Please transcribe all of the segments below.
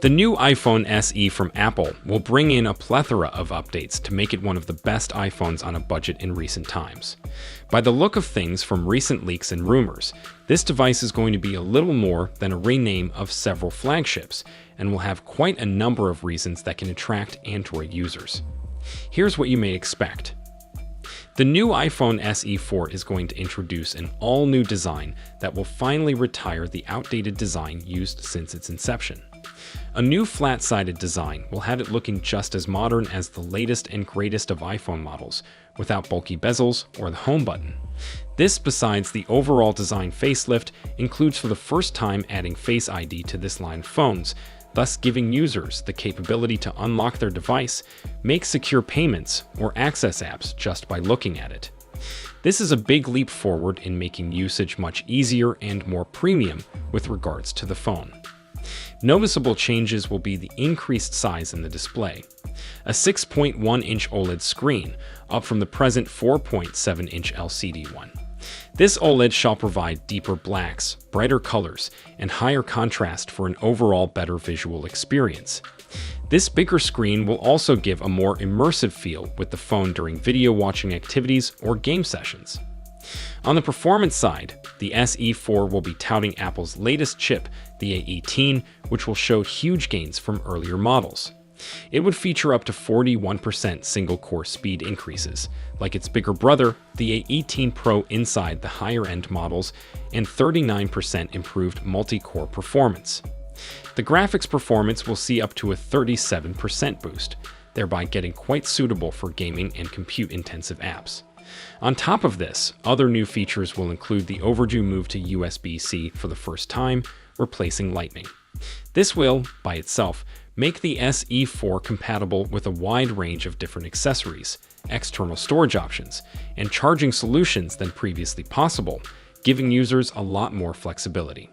The new iPhone SE from Apple will bring in a plethora of updates to make it one of the best iPhones on a budget in recent times. By the look of things from recent leaks and rumors, this device is going to be a little more than a rename of several flagships and will have quite a number of reasons that can attract Android users. Here's what you may expect. The new iPhone SE 4 is going to introduce an all-new design that will finally retire the outdated design used since its inception. A new flat-sided design will have it looking just as modern as the latest and greatest of iPhone models, without bulky bezels or the home button. This, besides the overall design facelift, includes for the first time adding Face ID to this line of phones, thus giving users the capability to unlock their device, make secure payments, or access apps just by looking at it. This is a big leap forward in making usage much easier and more premium with regards to the phone. Noticeable changes will be the increased size in the display. A 6.1-inch OLED screen, up from the present 4.7-inch LCD one. This OLED shall provide deeper blacks, brighter colors, and higher contrast for an overall better visual experience. This bigger screen will also give a more immersive feel with the phone during video watching activities or game sessions. On the performance side, the SE4 will be touting Apple's latest chip, the A18, which will show huge gains from earlier models. It would feature up to 41% single-core speed increases, like its bigger brother, the A18 Pro inside the higher-end models, and 39% improved multi-core performance. The graphics performance will see up to a 37% boost, thereby getting quite suitable for gaming and compute-intensive apps. On top of this, other new features will include the overdue move to USB-C for the first time, replacing Lightning. This will, by itself, make the SE4 compatible with a wide range of different accessories, external storage options, and charging solutions than previously possible, giving users a lot more flexibility.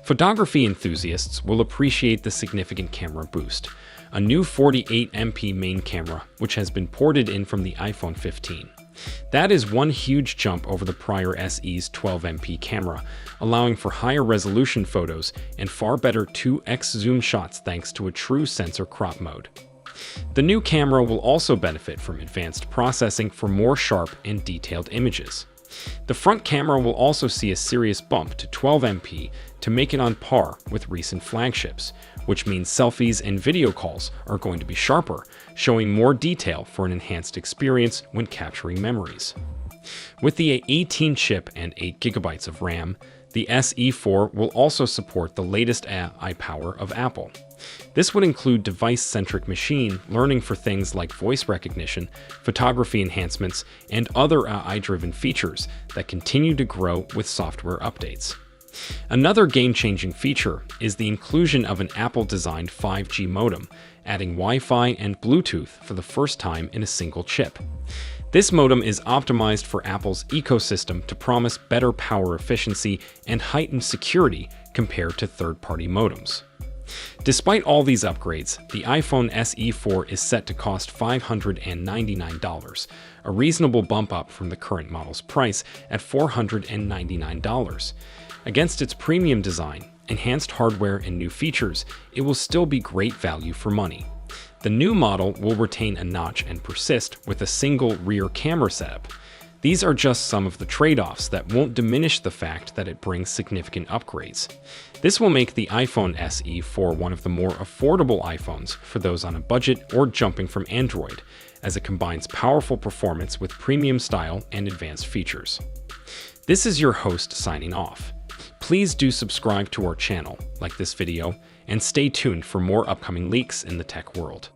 Photography enthusiasts will appreciate the significant camera boost, a new 48MP main camera which has been ported in from the iPhone 15. That is one huge jump over the prior SE's 12MP camera, allowing for higher resolution photos and far better 2x zoom shots thanks to a true sensor crop mode. The new camera will also benefit from advanced processing for more sharp and detailed images. The front camera will also see a serious bump to 12MP to make it on par with recent flagships, which means selfies and video calls are going to be sharper, showing more detail for an enhanced experience when capturing memories. With the A18 chip and 8GB of RAM, the SE4 will also support the latest AI power of Apple. This would include device-centric machine learning for things like voice recognition, photography enhancements, and other AI-driven features that continue to grow with software updates. Another game-changing feature is the inclusion of an Apple-designed 5G modem, adding Wi-Fi and Bluetooth for the first time in a single chip. This modem is optimized for Apple's ecosystem to promise better power efficiency and heightened security compared to third-party modems. Despite all these upgrades, the iPhone SE4 is set to cost $599, a reasonable bump up from the current model's price at $499. Against its premium design, enhanced hardware, and new features, it will still be great value for money. The new model will retain a notch and persist with a single rear camera setup. These are just some of the trade-offs that won't diminish the fact that it brings significant upgrades. This will make the iPhone SE4 one of the more affordable iPhones for those on a budget or jumping from Android, as it combines powerful performance with premium style and advanced features. This is your host signing off. Please do subscribe to our channel, like this video, and stay tuned for more upcoming leaks in the tech world.